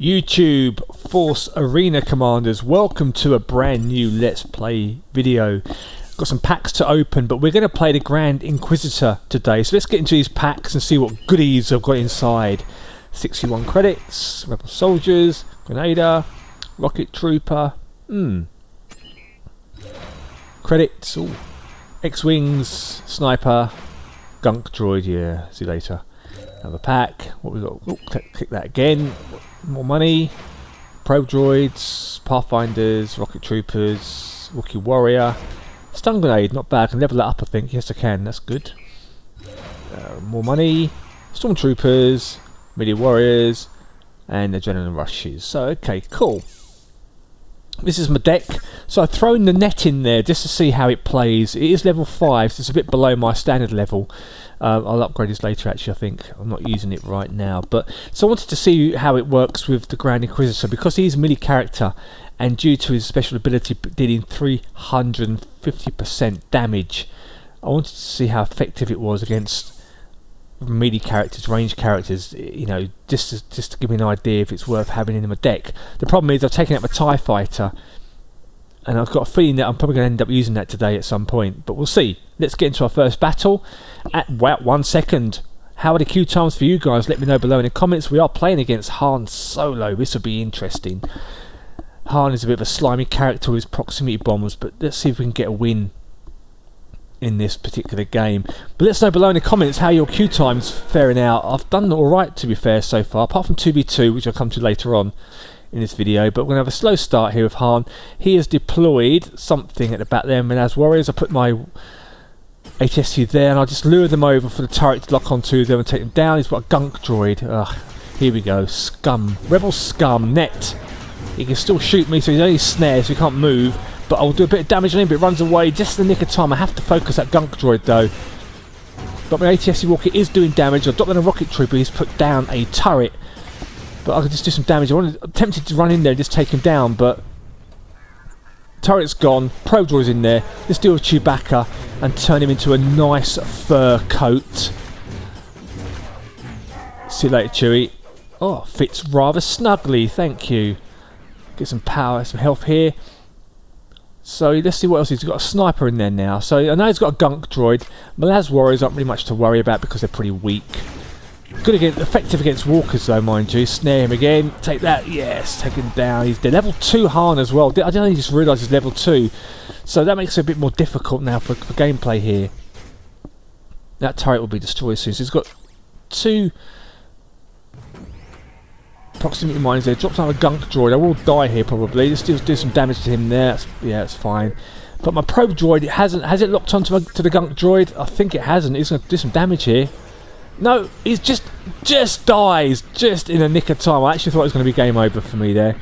YouTube Force Arena Commanders, welcome to a brand new Let's Play video. Got some packs to open, but we're going to play the Grand Inquisitor today. So let's get into these packs and see what goodies I've got inside. 61 credits, Rebel Soldiers, Grenadier, Rocket Trooper, credits, X-Wings, Sniper, Gunk Droid, yeah, see you later. Another pack, what we got, click that again. More money, probe droids, pathfinders, rocket troopers, Wookiee warrior, stun grenade, not bad. I can level that up, I think. Yes, I can. That's good. More money, stormtroopers, melee warriors, and adrenaline rushes. So, okay, cool. This is my deck. So I've thrown the net in there just to see how it plays. It is level 5, so it's a bit below my standard level. I'll upgrade this later, actually. I think I'm not using it right now, but so I wanted to see how it works with the Grand Inquisitor, because he's a melee character, and due to his special ability dealing 350% damage, I wanted to see how effective it was against melee characters, range characters, you know, just to give me an idea if it's worth having in my deck. The problem is I've taken out my TIE fighter, and I've got a feeling that I'm probably going to end up using that today at some point, but we'll see. Let's get into our first battle. At 1 second. How are the queue times for you guys? Let me know below in the comments. We are playing against Han Solo. This will be interesting. Han is a bit of a slimy character with proximity bombs, but let's see if we can get a win in this particular game. But let's know below in the comments how your queue time's faring out. I've done alright, to be fair, so far, apart from 2v2, which I'll come to later on in this video. But we're going to have a slow start here with Han. He has deployed something at the back there, and as warriors I put my ATST there, and I'll just lure them over for the turret to lock onto them and take them down. He's got a gunk droid. Ugh, here we go. Scum. Rebel scum. Net. He can still shoot me, so he's only snared, so he can't move. But I'll do a bit of damage on him, but it runs away just in the nick of time. I have to focus that gunk droid though. But my ATST walker is doing damage. I've dropped down a rocket trooper. He's put down a turret. But I can just do some damage. I'm tempted to run in there and just take him down, but turret's gone. Probe droid's in there. Let's deal with Chewbacca and turn him into a nice fur coat. See you later, Chewie. Oh, fits rather snugly. Thank you. Get some power, some health here. So let's see what else he's got. A sniper in there now. So I know he's got a gunk droid. Malaz warriors aren't really much to worry about because they're pretty weak. Good against, effective against walkers though, mind you. Snare him again. Take that. Yes, take him down. He's dead. Level 2 Han as well. I don't just realise he's level 2. So that makes it a bit more difficult now for gameplay here. That turret will be destroyed soon. So he's got 2 proximity mines there. Drops down a gunk droid. I will die here probably. Let's do some damage to him there. That's fine. But my probe droid, has it locked onto to the gunk droid? I think it hasn't. It's going to do some damage here. No, he's just dies just in a nick of time. I actually thought it was going to be game over for me there.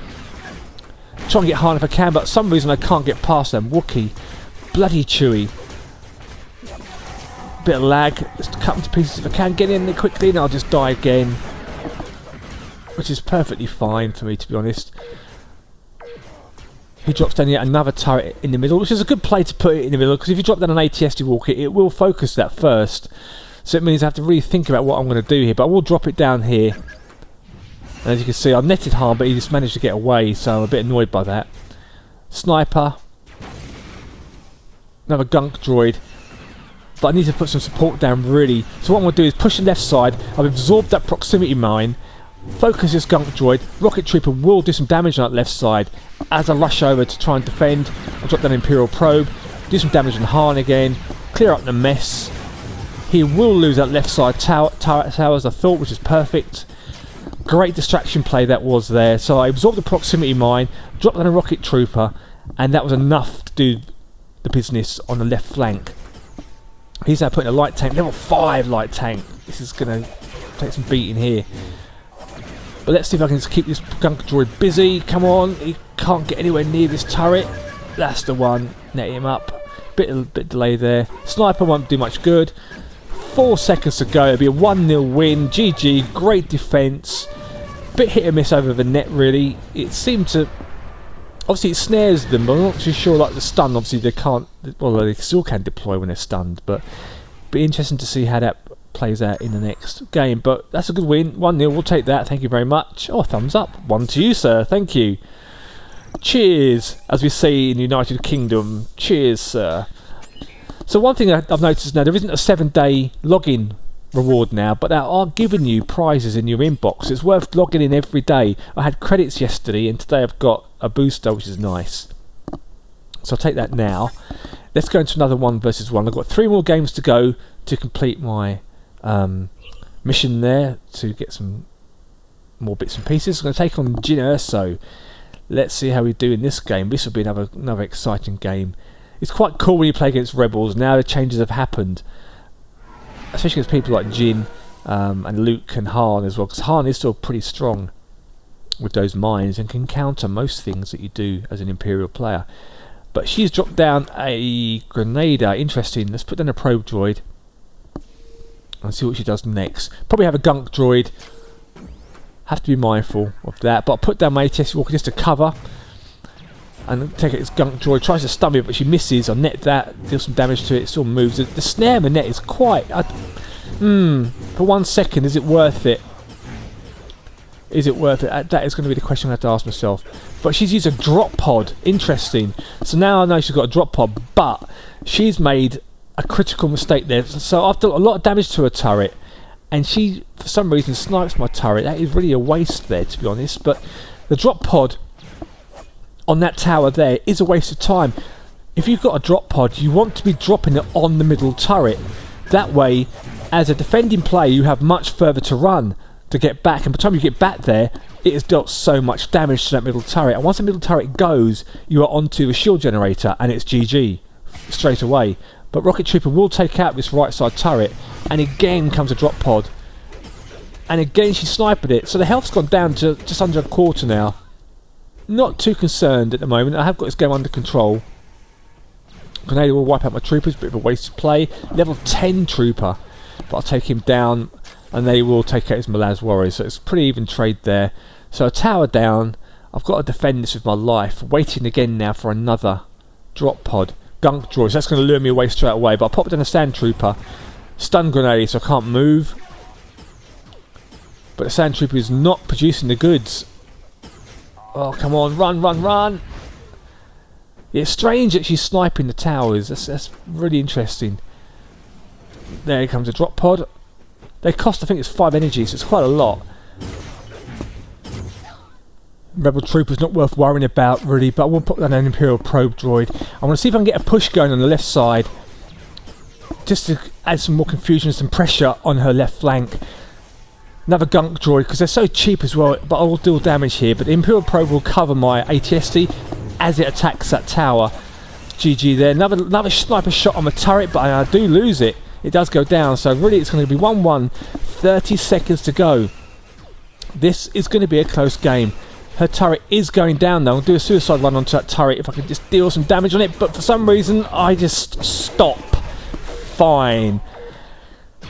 Try and get Han if I can, but for some reason I can't get past them. Wookiee, bloody Chewie. Bit of lag. Just cut them to pieces if I can. Get in there quickly, and I'll just die again, which is perfectly fine for me, to be honest. He drops down yet another turret in the middle, which is a good play to put it in the middle, because if you drop down an ATST walker, it will focus that first. So it means I have to really think about what I'm going to do here, but I will drop it down here. And as you can see, I netted Han, but he just managed to get away, so I'm a bit annoyed by that. Sniper. Another gunk droid. But I need to put some support down, really. So what I'm going to do is push the left side. I've absorbed that proximity mine. Focus this gunk droid. Rocket Trooper will do some damage on that left side. As I rush over to try and defend, I'll drop down Imperial Probe. Do some damage on Han again. Clear up the mess. He will lose that left side tower as I thought, which is perfect. Great distraction play that was there. So I absorbed the proximity mine, dropped down a rocket trooper, and that was enough to do the business on the left flank. He's now putting a light tank, level 5 light tank. This is going to take some beating here. But let's see if I can just keep this gunk droid busy. Come on, he can't get anywhere near this turret. That's the one. Net him up. Bit delay there. Sniper won't do much good. 4 seconds to go. It'll be a 1-0 win. GG. Great defence. Bit hit and miss over the net, really. It seemed to... Obviously, it snares them, but I'm not too sure, like the stun. Obviously, they can't... Well, they still can deploy when they're stunned, but... Be interesting to see how that plays out in the next game. But that's a good win. 1-0, we'll take that. Thank you very much. Oh, thumbs up. 1 to you, sir. Thank you. Cheers, as we say in the United Kingdom. Cheers, sir. So one thing I've noticed now, there isn't a 7-day login reward now, but they are giving you prizes in your inbox. It's worth logging in every day. I had credits yesterday, and today I've got a booster, which is nice. So I'll take that now. Let's go into another 1 versus 1. I've got 3 more games to go to complete my mission there, to get some more bits and pieces. I'm going to take on Jyn Erso. Let's see how we do in this game. This will be another exciting game. It's quite cool when you play against rebels. Now the changes have happened, especially against people like Jyn and Luke and Han as well, because Han is still pretty strong with those mines and can counter most things that you do as an Imperial player. But she's dropped down a Grenadier. Interesting. Let's put down a probe droid and see what she does next. Probably have a gunk droid. Have to be mindful of that. But I'll put down my ATS Walker just to cover and take it. Its gunk droid tries to stun me, but she misses. I'll net that, deal some damage to it. It still moves. The snare in the net is quite... for 1 second, is it worth it? Is it worth it? That is going to be the question I have to ask myself. But she's used a drop pod. Interesting. So now I know she's got a drop pod, but she's made a critical mistake there. So I've done a lot of damage to her turret, and she, for some reason, snipes my turret. That is really a waste there, to be honest. But the drop pod on that tower there is a waste of time. If you've got a drop pod, you want to be dropping it on the middle turret. That way, as a defending player, you have much further to run to get back, and by the time you get back there, it has dealt so much damage to that middle turret, and once the middle turret goes, you are onto the shield generator and it's GG straight away. But Rocket Trooper will take out this right side turret, and again comes a drop pod, and again she sniped it, so the health's gone down to just under a quarter now. Not too concerned at the moment. I have got this game under control. Grenadier will wipe out my troopers, bit of a wasted play. Level 10 trooper, but I'll take him down, and they will take out his Malaz warriors, so it's a pretty even trade there. So a tower down. I've got to defend this with my life. Waiting again now for another drop pod. Gunk droid, so that's going to lure me away straight away, but I'll pop down a sand trooper. Stun grenade, so I can't move. But the sand trooper is not producing the goods. Oh, come on, run, run, run! Yeah, it's strange that she's sniping the towers. That's really interesting. There comes a drop pod. They cost, I think it's 5 energy, so it's quite a lot. Rebel Trooper's not worth worrying about, really, but I will put down an Imperial Probe Droid. I want to see if I can get a push going on the left side, just to add some more confusion and some pressure on her left flank. Another Gunk Droid, because they're so cheap as well, but I will deal damage here. But the Imperial Probe will cover my ATST as it attacks that tower. GG there. Another sniper shot on the turret, but I do lose it. It does go down, so really it's going to be 1-1, 30 seconds to go. This is going to be a close game. Her turret is going down though. I'll do a suicide run onto that turret if I can just deal some damage on it, but for some reason I just stop. Fine.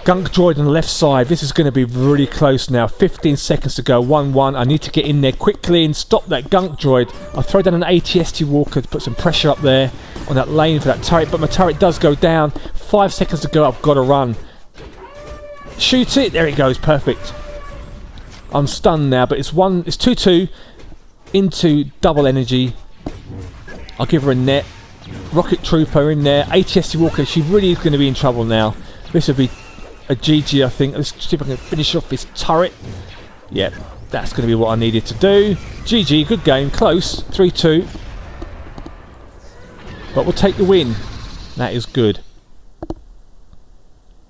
Gunk droid on the left side. This is going to be really close now. 15 seconds to go. 1-1. I need to get in there quickly and stop that gunk droid. I'll throw down an ATST walker to put some pressure up there on that lane for that turret, but my turret does go down. 5 seconds to go. I've got to run. Shoot it. There it goes. Perfect. I'm stunned now, but it's 2-2 into double energy. I'll give her a net. Rocket Trooper in there. ATST walker. She really is going to be in trouble now. This will be a GG, I think. Let's see if I can finish off this turret. Yeah, that's going to be what I needed to do. GG, good game, close, 3-2. But we'll take the win. That is good.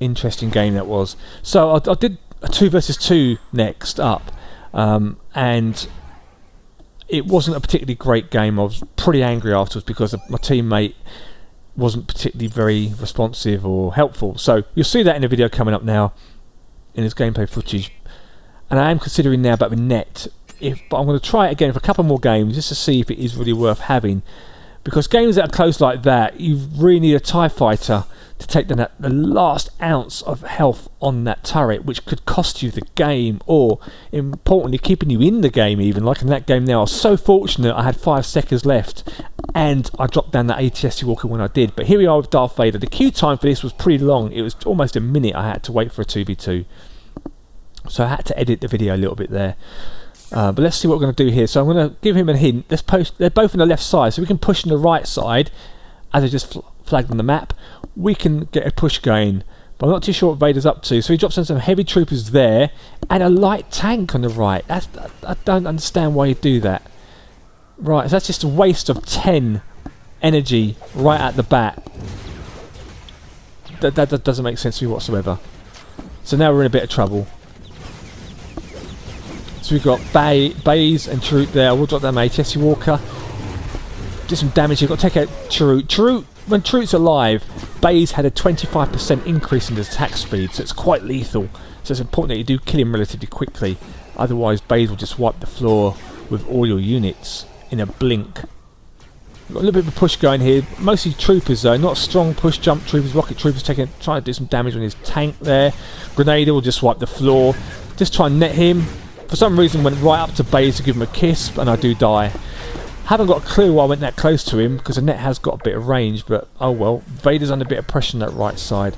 Interesting game that was. So I did a 2 versus 2 next up, and it wasn't a particularly great game. I was pretty angry afterwards because my teammate wasn't particularly very responsive or helpful. So you'll see that in the video coming up now in this gameplay footage. And I am considering now about the net, but I'm going to try it again for a couple more games just to see if it is really worth having. Because games that are close like that, you really need a TIE fighter to take down the last ounce of health on that turret, which could cost you the game, or importantly keeping you in the game. Even like in that game now, I was so fortunate I had 5 seconds left and I dropped down that ATST walker when I did. But here we are with Darth Vader. The queue time for this was pretty long. It was almost a minute I had to wait for a 2v2, so I had to edit the video a little bit there. But let's see what we're going to do here. So I'm going to give him a hint. Let's post. They're both on the left side, so we can push on the right side as I just flagged on the map. We can get a push going, but I'm not too sure what Vader's up to. So he drops in some heavy troopers there and a light tank on the right. I don't understand why you do that. Right, so that's just a waste of 10 energy right at the bat. That doesn't make sense to me whatsoever. So now we're in a bit of trouble. So we've got Baze and Chirrut there. We'll drop down my ATST walker. Do some damage. You've got to take out Chirrut. When Chirrut's alive, Baze had a 25% increase in his attack speed, so it's quite lethal. So it's important that you do kill him relatively quickly. Otherwise, Baze will just wipe the floor with all your units in a blink. We've got a little bit of a push going here. Mostly troopers though, not strong push jump troopers, rocket troopers trying to do some damage on his tank there. Grenader will just wipe the floor. Just try and net him. For some reason went right up to Baze to give him a kiss, and I do die. Haven't got a clue why I went that close to him, because the net has got a bit of range, but oh well. Vader's under a bit of pressure on that right side,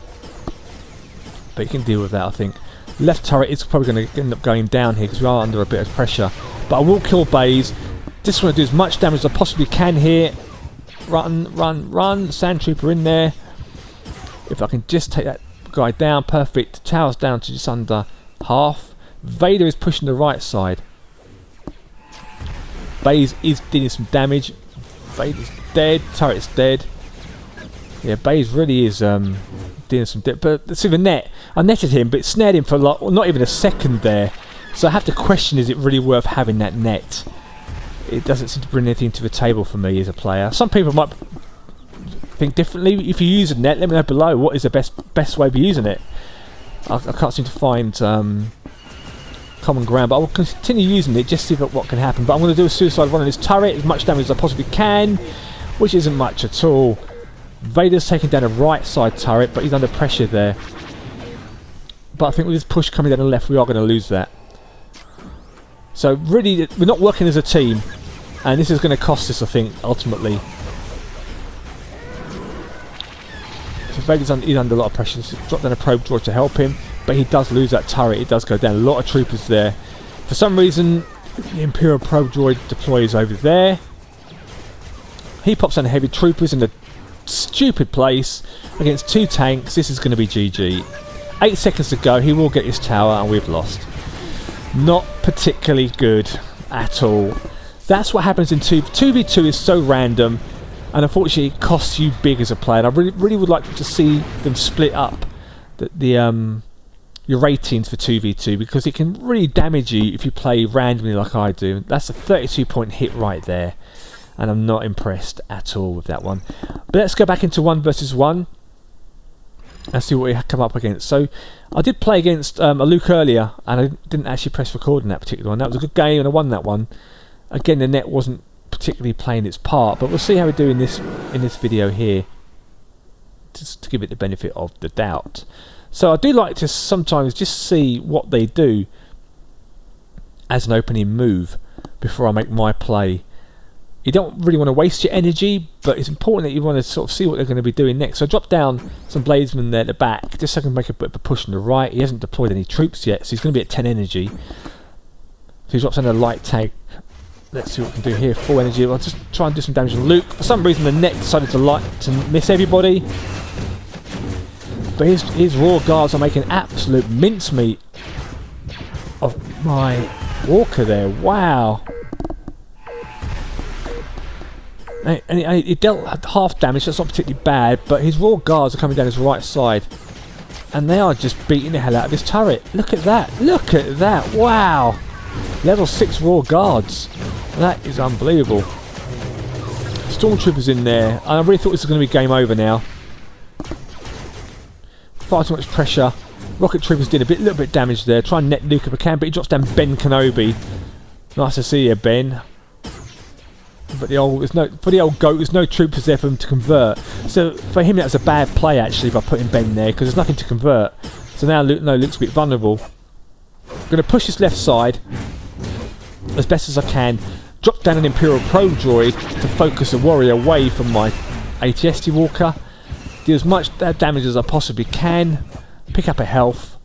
but he can deal with that, I think. Left turret is probably going to end up going down here because we are under a bit of pressure, but I will kill Baze. Just want to do as much damage as I possibly can here. Run. Sand trooper in there. If I can just take that guy down, perfect. Tower's down to just under half. Vader is pushing the right side. Baze is dealing some damage. Vader's dead. Turret's dead. Yeah, Baze really is doing some damage. But see the net. I netted him, but it snared him for not even a second there. So I have to question, is it really worth having that net? It doesn't seem to bring anything to the table for me as a player. Some people might think differently. If you use a net, let me know below what is the best way of using it. I can't seem to find common ground, but I will continue using it just to see what can happen. But I'm going to do a suicide run on his turret, as much damage as I possibly can, which isn't much at all. Vader's taking down a right side turret, but he's under pressure there. But I think with this push coming down the left, we are going to lose that. So really, we're not working as a team, and this is going to cost us, I think, ultimately. So Vader's he's under a lot of pressure. So drop down a probe droid to help him, but he does lose that turret. It does go down. A lot of troopers there. For some reason, the Imperial probe droid deploys over there. He pops down heavy troopers in a stupid place against 2 tanks. This is going to be GG. 8 seconds to go. He will get his tower, and we've lost. Not particularly good at all. That's what happens in 2v2 is so random, and unfortunately it costs you big as a player. And I really would like to see them split up your ratings for 2v2, because it can really damage you if you play randomly like I do. That's a 32-point hit right there, and I'm not impressed at all with that one. But let's go back into 1 versus 1 and see what we come up against. So I did play against a Luke earlier, and I didn't actually press record in that particular one. That was a good game, and I won that one. Again, the net wasn't particularly playing its part, but we'll see how we do in this video here, just to give it the benefit of the doubt. So I do like to sometimes just see what they do as an opening move before I make my play. You don't really want to waste your energy, but it's important that you want to sort of see what they're going to be doing next. So I dropped down some bladesmen there at the back, just so I can make a bit of a push on the right. He hasn't deployed any troops yet, so he's going to be at 10 energy. So he drops down a light tank. Let's see what we can do here. 4 energy. I'll just try and do some damage on Luke. For some reason the net decided to miss everybody. But his raw guards are making absolute mincemeat of my walker there. Wow. And it dealt half damage, so that's not particularly bad, but his raw guards are coming down his right side, and they are just beating the hell out of his turret. Look at that. Look at that. Wow. Level 6 raw guards. That is unbelievable. Stormtroopers in there. And I really thought this was going to be game over now. Far too much pressure. Rocket troopers did a little bit damage there. Try and net Luke if I can, but he drops down Ben Kenobi. Nice to see you, Ben. But for the old goat, there's no troopers there for him to convert. So for him, that was a bad play actually by putting Ben there, because there's nothing to convert. So now Luke's a bit vulnerable. I'm going to push this left side as best as I can. Drop down an Imperial Probe droid to focus the warrior away from my AT-ST Walker. Do as much damage as I possibly can. Pick up a health.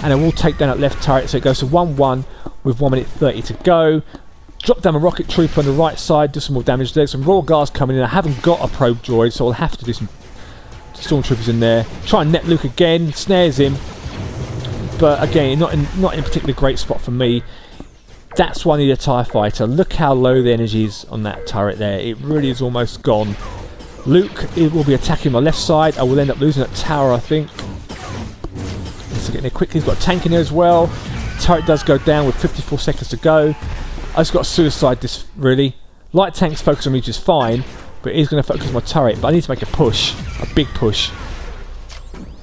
And I will take down that left turret, so it goes to 1-1 with 1 minute 30 to go. Drop down a rocket trooper on the right side, do some more damage. There's some Royal Guards coming in. I haven't got a probe droid, so I'll have to do some stormtroopers in there. Try and net Luke again, snares him. But again, not in a particularly great spot for me. That's why I need a TIE fighter. Look how low the energy is on that turret there. It really is almost gone. Luke, it will be attacking my left side. I will end up losing that tower, I think. So getting there quickly. He's got a tank in there as well. Turret does go down with 54 seconds to go. I just got to suicide this, really. Light tanks focus on me just fine, but he's going to focus on my turret. But I need to make a push, a big push,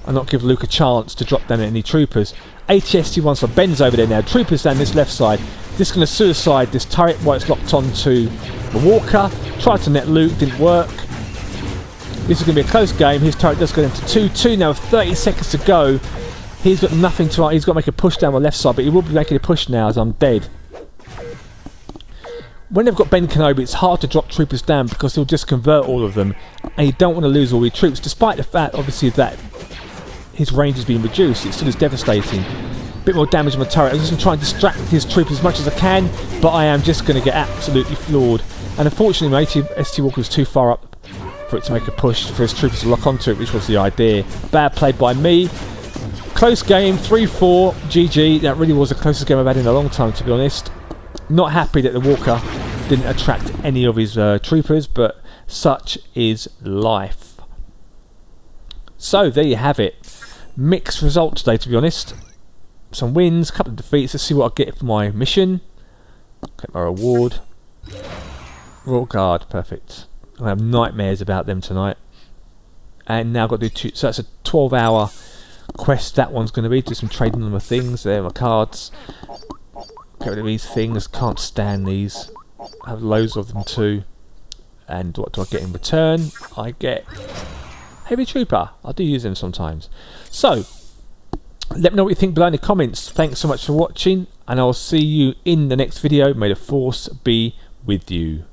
and not give Luke a chance to drop down any troopers. AT-ST-1, so Ben's over there now. Troopers down this left side. This is going to suicide this turret while it's locked onto the Walker. Tried to net Luke, didn't work. This is going to be a close game. His turret does go down to 2-2 now with 30 seconds to go. He's got nothing to... He's got to make a push down the left side, but he will be making a push now as I'm dead. When they've got Ben Kenobi, it's hard to drop troopers down because he'll just convert all of them, and you don't want to lose all your troops, despite the fact, obviously, that his range has been reduced. It still is devastating. A bit more damage on my turret. I'm just going to try and distract his troopers as much as I can, but I am just going to get absolutely floored. And unfortunately, my AT-ST Walker was too far up for it to make a push for his troopers to lock onto it, which was the idea. Bad play by me. Close game, 3-4, GG. That really was the closest game I've had in a long time, to be honest. Not happy that the Walker didn't attract any of his troopers, but such is life. So there you have it. Mixed result today, to be honest. Some wins, a couple of defeats. Let's see what I get for my mission. Get my reward. Royal Guard, perfect. I have nightmares about them tonight. And now I've got to do so that's a 12-hour quest. That one's going to be do some trading on my things. There are my cards. Get rid of these things. Can't stand these. I have loads of them too. And what do I get in return? I get Heavy Trooper. I do use them sometimes. So let me know what you think below in the comments. Thanks so much for watching, and I'll see you in the next video. May the Force be with you.